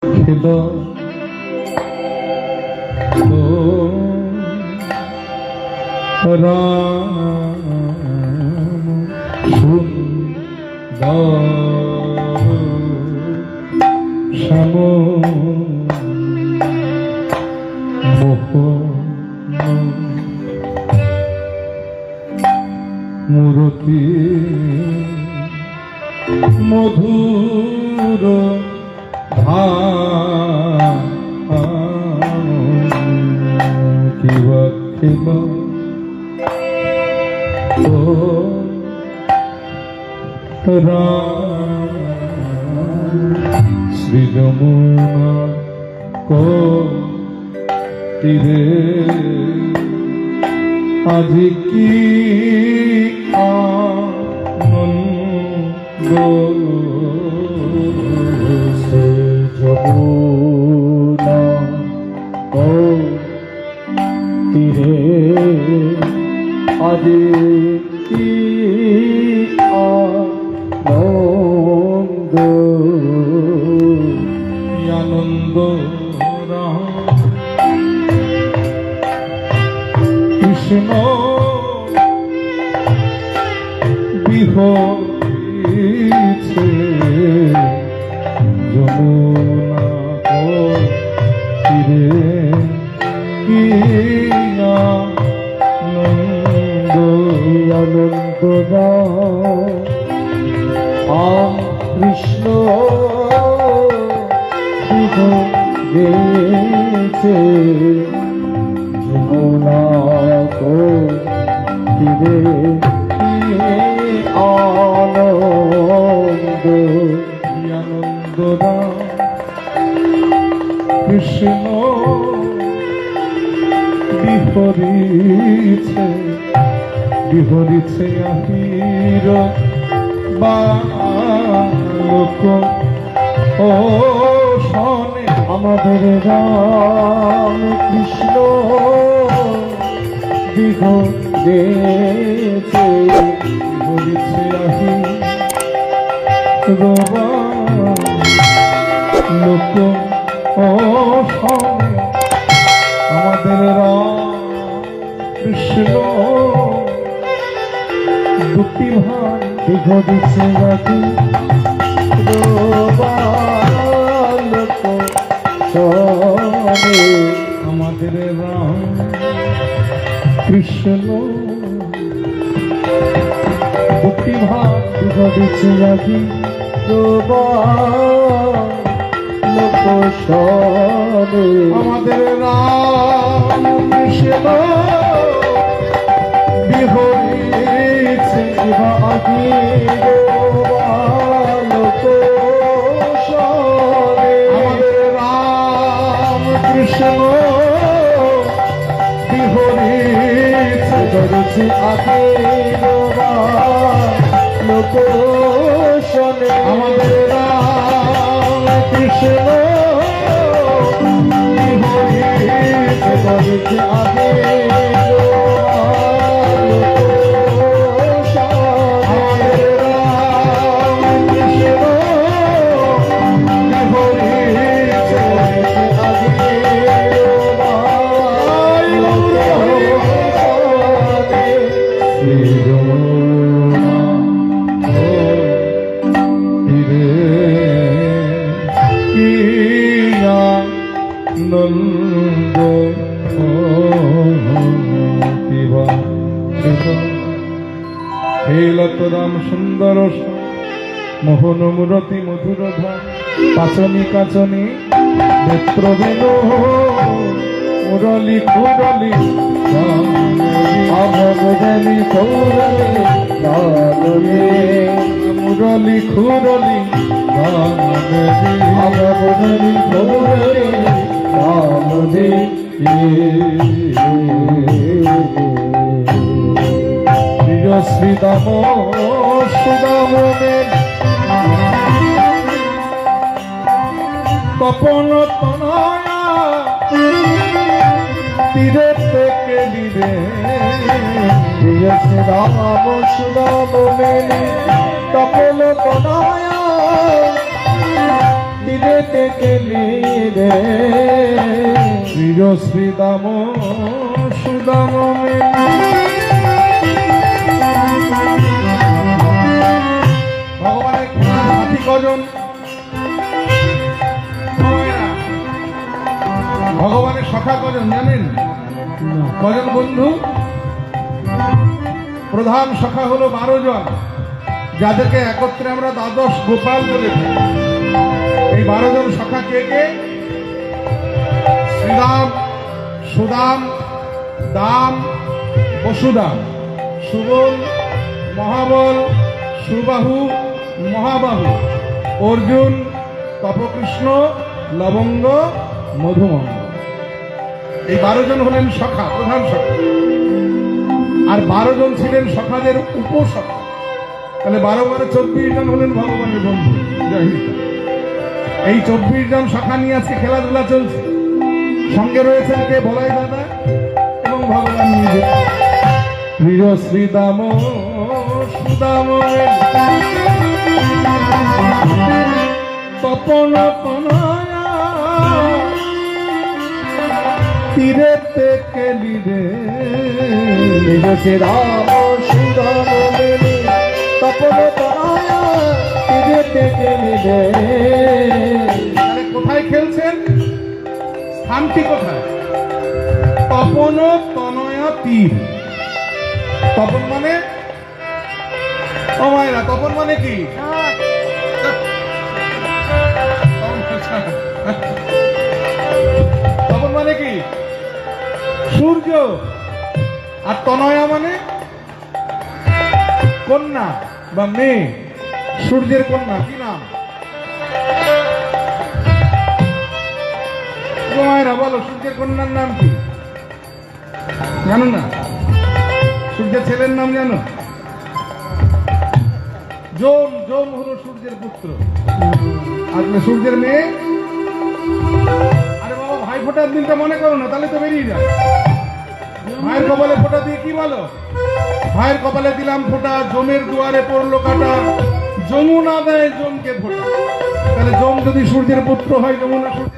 খেলো রাম সুন্দর শ্যাম মোহন মূরতি মধুর কিবা খেলা শ্রী যমুনা তীরে আজ কি আনন্দ যমুনা তীরে আজ কি আনন্দ আনন্দ কৃষ্ণ বিহরিছে যমুনা তীরে কি আনন্দ আনন্দ আম কৃষ্ণ গেছে যমুনা তীরে আনন্দ আনন্দ কৃষ্ণ বিহরিছে বিহরিছে আহির বালক ও শোনে আমাদের রাম কৃষ্ণ বিহরিছে বিহরিছে আহির লোক ও শোনে আমাদের রাম কৃষ্ণ দুটি ভাই বিহরিছে রাখি আমাদের রাম কৃষ্ণ দুটি ভাই বিহরিছে রাখি লোক আমাদের রাম কৃষ্ণ বিহরিছে লোক আমাদের রাম কৃষ্ণ বিহরিছে ধরেছে আগে লোক আমাদের রাম কৃষ্ণ বিহরিছে ধরেছে আগে নন্দ হেলত রাম সুন্দর মোহন মূরতি মধুর ধাম পাচনি কাচনি নেত্র বেণু মুরলি কুরলি মুরলি মুরলি খুরলি শ্রীদাম সুদাম তপন তনয়া তীরে থেকে দিবে শ্রীরাম সুদাম তপন তনয়া তীরে থেকে নিরে প্রিয় শ্রীদাম সুদাম ভগবানের সাথী কজন? ভগবানের সখা কজন জানেন? কজন বন্ধু? প্রধান সখা হলো 12 জন, যাদেরকে একত্রে আমরা দ্বাদশ গোপাল বলে থাকি। এই 12 জন সখা কে কে? শ্রীরাম, সুদাম, দাম, বসুদাম, সুবল, মহাবল, সুবাহু, মহাবাহু, অর্জুন, তপকৃষ্ণ, লবঙ্গ, মধুমঙ্গ। এই 12 জন হলেন সখা, প্রধান সখা। আর 12 জন ছিলেন সখাদের উপসখা। তাহলে 12 × 24 জন হলেন ভগবানের বন্ধু। জয় হিন্দ। এই 24 জন সখা নিয়ে আজকে খেলাধুলা চলছে। সঙ্গে রয়েছেন কে? বলাই দাদা এবং ভগবান নিজে। প্রিয় শ্রীদাম সুদাম তপন তনয়া তীরে থেকে লিরে নিজ রাম সুদাম মেলি তপন তনয়া তীরে থেকে নিরে। তাহলে কোথায় খেলছেন? স্থানটি কোথায়? তপন তনয়া তীর। তপন মানে ও মায়েরা, তপন মানে কি? তপন মানে কি? সূর্য। আর তনয়া মানে কন্যা বা মেয়ে, সূর্যের কন্যা। কি নাম? মায়েরা বলো, সূর্যের কন্যার নাম কি? জানো না? সূর্যের ছেলের নাম জানো? যম। যম হলো সূর্যের পুত্র। আর সূর্যের মেয়ে? আরে বাবা, ভাই ফোটার দিনটা মনে করো না, তাহলে তো বেরিয়ে যায়। ভাইয়ের কপালে ফোঁটা দিয়ে কি বলো? ভাইয়ের কপালে দিলাম ফোঁটা, জমের দুয়ারে পড়লো কাটা, যমুনা দেয় জমকে ফোঁটা। তাহলে যম যদি সূর্যের পুত্র হয়, যমুনা সূর্যের